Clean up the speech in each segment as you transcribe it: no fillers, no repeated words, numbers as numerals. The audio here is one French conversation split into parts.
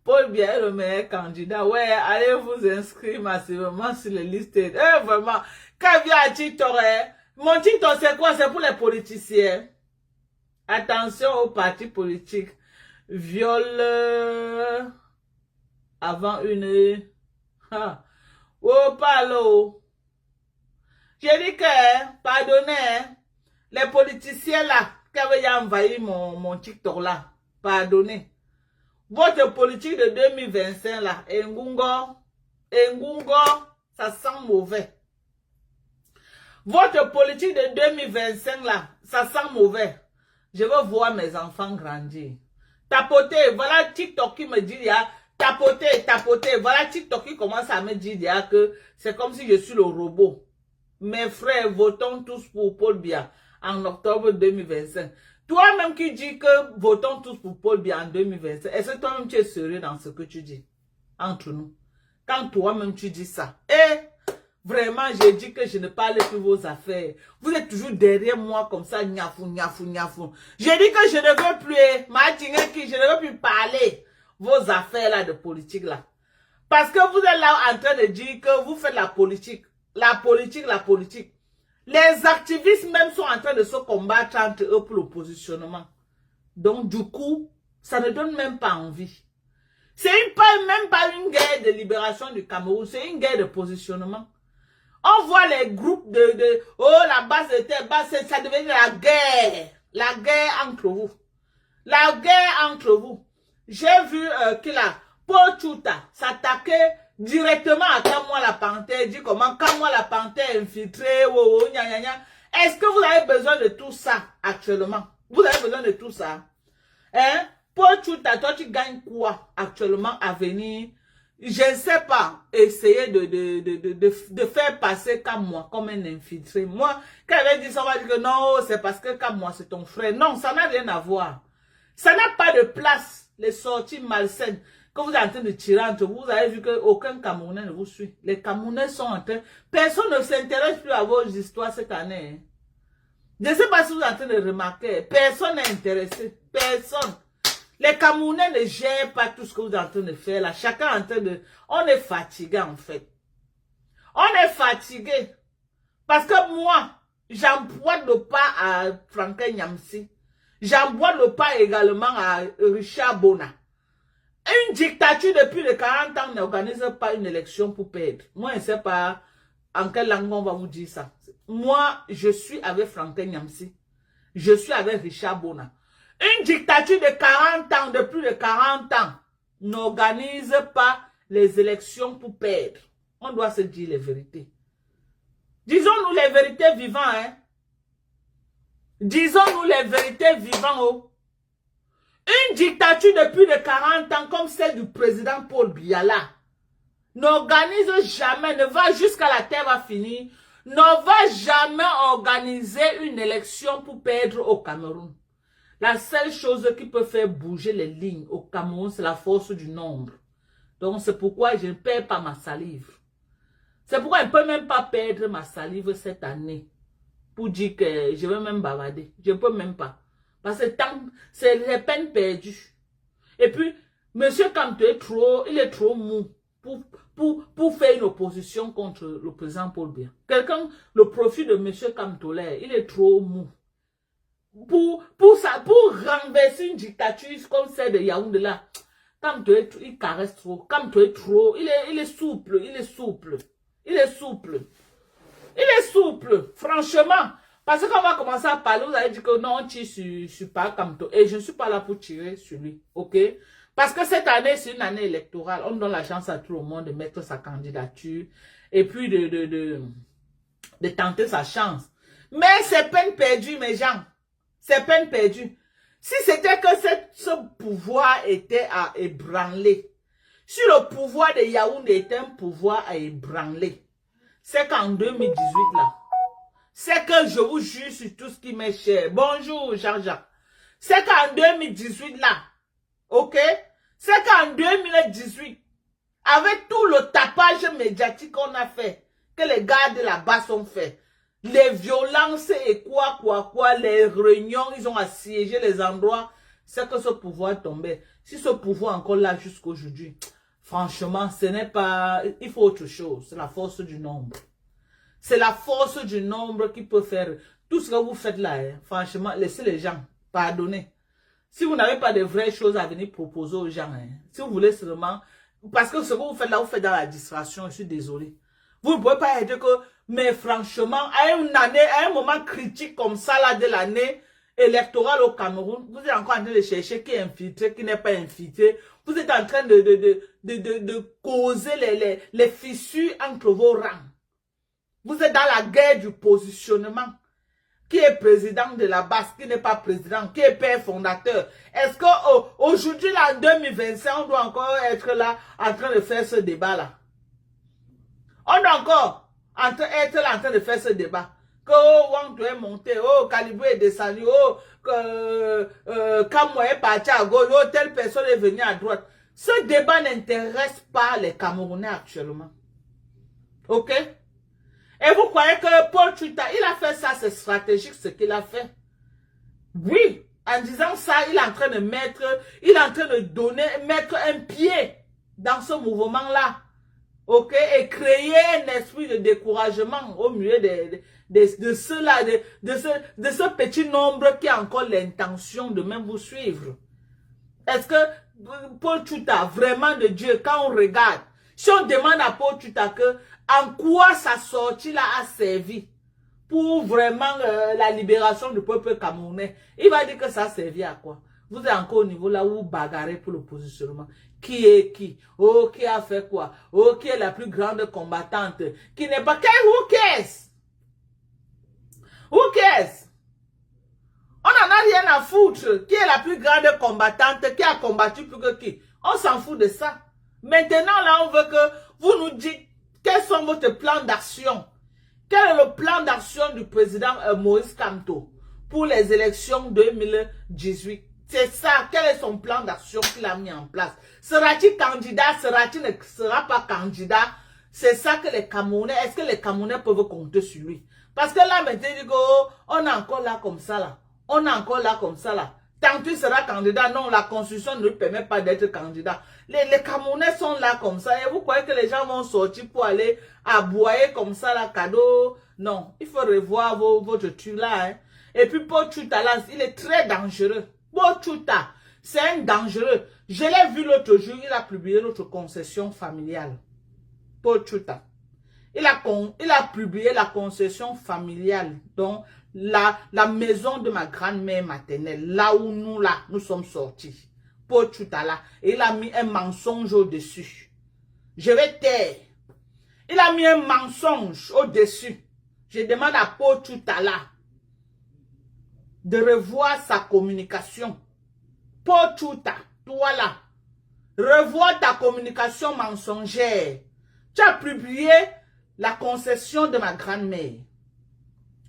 Paul Biya est le meilleur candidat. Ouais, allez vous inscrire massivement sur les listes. Vraiment, quand il vient à TikTok, mon TikTok c'est quoi? C'est pour les politiciens. Attention aux partis politiques. Viol avant une... Oh, palo. J'ai dit que, pardonnez, les politiciens là, qui avaient envahi mon TikTok là, pardonnez. Votre politique de 2025 là, Ngungo, ça sent mauvais. Votre politique de 2025 là, ça sent mauvais. Je veux voir mes enfants grandir. Tapoter, voilà TikTok qui me dit, tapoter. Voilà TikTok qui commence à me dire que c'est comme si je suis le robot. Mes frères, votons tous pour Paul Biya en octobre 2025. Toi-même qui dis que votons tous pour Paul Biya en 2025, est-ce que toi-même tu es sérieux dans ce que tu dis? Entre nous. Quand toi-même tu dis ça. Vraiment, j'ai dit que je ne parle plus vos affaires. Vous êtes toujours derrière moi comme ça, niafou. J'ai dit que je ne veux plus, je ne veux plus parler vos affaires là de politique là. Parce que vous êtes là en train de dire que vous faites la politique. La politique. Les activistes même sont en train de se combattre entre eux pour le positionnement. Donc du coup, ça ne donne même pas envie. C'est même pas une guerre de libération du Cameroun, c'est une guerre de positionnement. On voit les groupes oh la base de terre, ça devient la guerre. La guerre entre vous. La guerre entre vous. J'ai vu qu'il a Paul Tchouta s'attaquer directement à Kamwa la Panthère, dit comment Kamwa la Panthère infiltré, Est-ce que vous avez besoin de tout ça actuellement? Vous avez besoin de tout ça? Hein? Paul Tchouta, toi tu gagnes quoi actuellement à venir? Je ne sais pas, essayer de faire passer Kamwa comme un infiltré. Moi, quand elle dit ça, on va dire que non, c'est parce que Kamwa c'est ton frère. Non, ça n'a rien à voir. Ça n'a pas de place, les sorties malsaines que vous êtes en train de tirer entre vous. Vous avez vu qu'aucun Camerounais ne vous suit. Les Camerounais sont en train... Personne ne s'intéresse plus à vos histoires cette année. Je ne sais pas si vous êtes en train de remarquer. Personne n'est intéressé. Personne. Les Camerounais ne gèrent pas tout ce que vous êtes en train de faire là. Chacun est en train de... On est fatigué en fait. On est fatigué. Parce que moi, j'emboîte le pas à Franklin Nyamsi. J'emboîte le pas également à Richard Bona. Une dictature depuis les 40 ans n'organise pas une élection pour perdre. Moi, je ne sais pas en quelle langue on va vous dire ça. Moi, je suis avec Franklin Nyamsi. Je suis avec Richard Bona. Une dictature de 40 ans, de plus de 40 ans, n'organise pas les élections pour perdre. On doit se dire les vérités. Disons-nous les vérités vivantes, hein. Disons-nous les vérités vivantes, oh. Une dictature de plus de 40 ans comme celle du président Paul Biya n'organise jamais, ne va jusqu'à la terre va finir, ne va jamais organiser une élection pour perdre au Cameroun. La seule chose qui peut faire bouger les lignes au Cameroun, c'est la force du nombre. Donc c'est pourquoi je ne perds pas ma salive. C'est pourquoi je ne peux même pas perdre ma salive cette année. Pour dire que je vais même bavarder. Je ne peux même pas. Parce que c'est peine perdue. Et puis, M. Kamto il est trop mou pour faire une opposition contre le président Paul Biya. Le profil de M. Kamto, il est trop mou. Pour renverser une dictature comme celle de Yaoundé là, Kamto, il caresse trop. Kamto est trop. Il est souple. Franchement. Parce qu'on va commencer à parler, vous allez dire que non, on tire sur pas Kamto. Et je ne suis pas là pour tirer sur lui, ok? Parce que cette année, c'est une année électorale. On donne la chance à tout le monde de mettre sa candidature et puis de tenter sa chance. Mais c'est peine perdue, mes gens. C'est peine perdue. Si c'était que ce pouvoir était à ébranler, si le pouvoir de Yaoundé était un pouvoir à ébranler, c'est qu'en 2018 là, c'est que je vous jure sur tout ce qui m'est cher. Bonjour, Jean-Jacques. C'est qu'en 2018, là, ok? C'est qu'en 2018, avec tout le tapage médiatique qu'on a fait, que les gars de la base ont fait, les violences et quoi, les réunions, ils ont assiégé les endroits c'est que ce pouvoir tombait. Si ce pouvoir est encore là jusqu'aujourd'hui, franchement, ce n'est pas... Il faut autre chose. C'est la force du nombre. C'est la force du nombre qui peut faire tout ce que vous faites là. Hein. Franchement, laissez les gens. Pardonnez. Si vous n'avez pas de vraies choses à venir proposer aux gens, hein, si vous voulez seulement... Parce que ce que vous faites là, vous faites dans la distraction, je suis désolé. Vous ne pouvez pas dire que... Mais franchement, à une année, à un moment critique comme ça là de l'année électorale au Cameroun, vous êtes encore en train de chercher qui est infiltré, qui n'est pas infiltré. Vous êtes en train de causer les fissures entre vos rangs. Vous êtes dans la guerre du positionnement. Qui est président de la base, qui n'est pas président, qui est père fondateur. Est-ce qu'aujourd'hui, là, en 2025, on doit encore être là en train de faire ce débat-là? On doit encore être là en train de faire ce débat. Que Wang est monté, Calibre est descendu, Kamwe est parti à gauche, telle personne est venue à droite. Ce débat n'intéresse pas les Camerounais actuellement. Ok? Et vous croyez que Paul Tuta, il a fait ça, c'est stratégique ce qu'il a fait? Oui, en disant ça, il est en train de mettre, il est en train de mettre un pied dans ce mouvement-là. Ok? Et créer un esprit de découragement au milieu de ceux-là, de ce petit nombre qui a encore l'intention de même vous suivre. Est-ce que Paul Tuta, vraiment de Dieu, quand on regarde, si on demande à Paul Tuta que en quoi sa sortie là a servi pour vraiment la libération du peuple camerounais, il va dire que ça a servi à quoi? Vous êtes encore au niveau là où vous bagarrez pour le positionnement. Qui est qui? Oh, qui a fait quoi? Oh, qui est la plus grande combattante? Qui n'est pas... Who cares? Who cares? On n'en a rien à foutre. Qui est la plus grande combattante? Qui a combattu plus que qui? On s'en fout de ça. Maintenant, là, on veut que vous nous dites quels sont vos plans d'action. Quel est le plan d'action du président Moïse Kamto pour les élections 2018? C'est ça. Quel est son plan d'action qu'il a mis en place? Sera-t-il candidat? Sera-t-il ne sera pas candidat? C'est ça que les Camerounais, est-ce que les Camerounais peuvent compter sur lui? Parce que là, maintenant, on est encore là comme ça, là. On est encore là comme ça, là. Tant que tu seras candidat, non, la constitution ne lui permet pas d'être candidat. Les Camerounais sont là comme ça. Et vous croyez que les gens vont sortir pour aller aboyer comme ça, là, cadeau? Non, il faut revoir votre truc là. Hein. Et puis, Paul Tuta, là, il est très dangereux. Paul Tuta, c'est un dangereux. Je l'ai vu l'autre jour, il a publié notre concession familiale. Paul Tuta. Il a publié la concession familiale, donc la maison de ma grand-mère maternelle, là où nous sommes sortis. Paul Tuta là, et il a mis un mensonge au-dessus. Je vais taire. Il a mis un mensonge au-dessus. Je demande à Paul Tuta là de revoir sa communication. Paul Tuta, toi là, revois ta communication mensongère. Tu as publié la concession de ma grand-mère.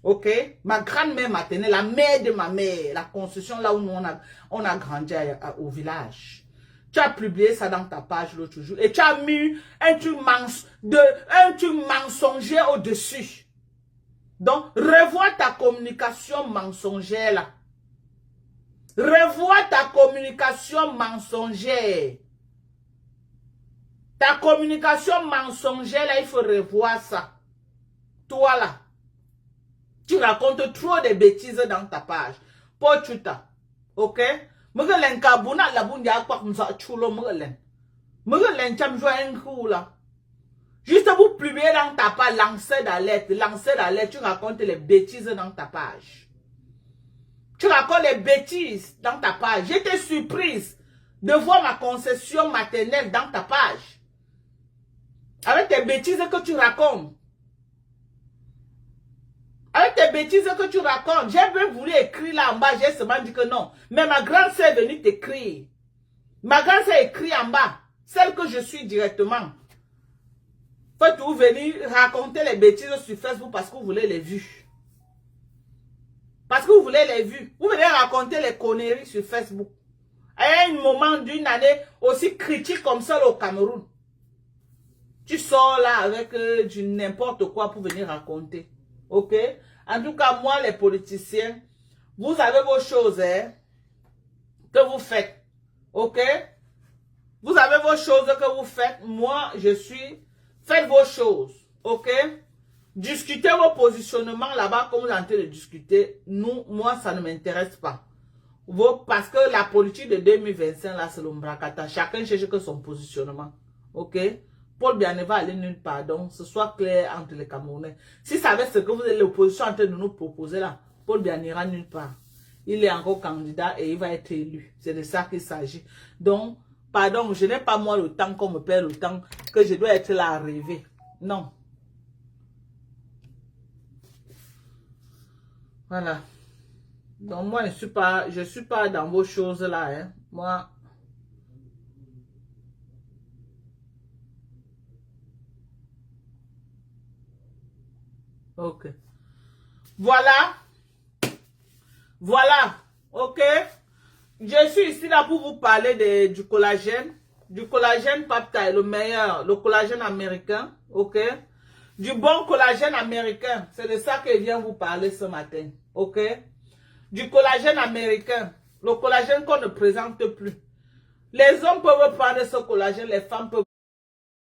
Ok? Ma grand-mère maternelle, la mère de ma mère, la concession là où nous on a grandi au village. Tu as publié ça dans ta page l'autre jour et tu as mis un truc mensonger au-dessus. Donc, revois ta communication mensongère là. Revois ta communication mensongère. Ta communication mensongère là, il faut revoir ça. Toi là, tu racontes trop de bêtises dans ta page. Paul Tuta, ok? Mugelen kabuna la bundia kwa msa chulo mugelen. Mugelen cham joie un coup là. Juste pour publier dans ta page, lancer d'alerte, tu racontes les bêtises dans ta page. Tu racontes les bêtises dans ta page. J'étais surprise de voir ma concession maternelle dans ta page. Avec tes bêtises que tu racontes. Avec tes bêtises que tu racontes. J'ai bien voulu écrire là en bas, j'ai seulement dit que non. Mais ma grande sœur est venue t'écrire. Ma grande sœur écrit en bas. Celle que je suis directement. Faut-vous venir raconter les bêtises sur Facebook parce que vous voulez les vues. Parce que vous voulez les vues. Vous venez raconter les conneries sur Facebook. À un moment d'une année aussi critique comme ça au Cameroun. Tu sors là avec du n'importe quoi pour venir raconter. Ok? En tout cas, moi, les politiciens, vous avez vos choses, hein? que vous faites. Ok? Vous avez vos choses que vous faites. Moi, faites vos choses. Ok? Discutez vos positionnements là-bas comme vous êtes en train de discuter. Moi, ça ne m'intéresse pas. Parce que la politique de 2025, là, c'est l'ombrakata. Chacun cherche que son positionnement. Ok? Paul Biya ne va aller nulle part. Donc, ce soit clair entre les Camerounais. Si ça savez ce que vous êtes l'opposition en train de nous proposer là, Paul Biya n'ira nulle part. Il est encore candidat et il va être élu. C'est de ça qu'il s'agit. Donc, pardon, je n'ai pas moi le temps qu'on me perd le temps que je dois être là à rêver. Non. Voilà. Donc, moi, je suis pas dans vos choses là. Hein. Moi. Ok. Voilà. Voilà. Ok. Je suis ici là pour vous parler du collagène. Du collagène Papta est le meilleur. Le collagène américain. Ok. Du bon collagène américain. C'est de ça que je viens vous parler ce matin. Ok. Du collagène américain. Le collagène qu'on ne présente plus. Les hommes peuvent prendre ce collagène, les femmes peuvent